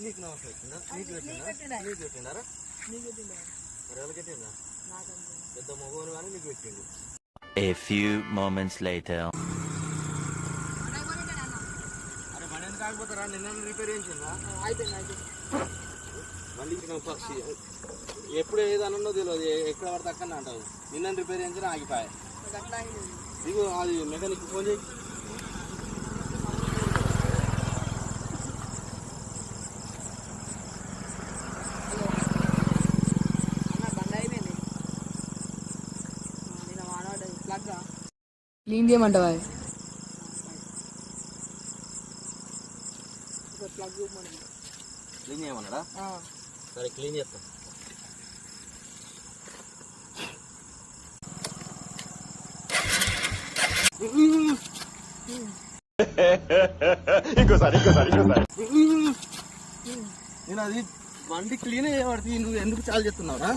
నీకు నమస్తే వచ్చిందా? నీకు పెట్టిండారా? మరి ఎవరికి పెట్టిందా? పెద్ద మగవారు కానీ నీకు పెట్టిండు. A few moments later. అరే మన ఎందుకు ఆగిపోతారా? నిన్న రిపేర్ చేయించిందా? మళ్ళీ ఎప్పుడు ఏదన్నో తెలియదు, ఎక్కడ పడితే అక్కడ అంటావు. నిన్న రిపేర్ చేయించిన ఆగిపోయా. ఇగో అది మెకానిక్ ఫోన్ చేయి. క్లీన్ చేయమంటావా? క్లీన్ చేయమన్నాడా? సరే క్లీన్ చేస్తా. నేను అది బండి క్లీన్ చేయబడుతుంది, నువ్వు ఎందుకు చాలు చెప్తున్నావురా?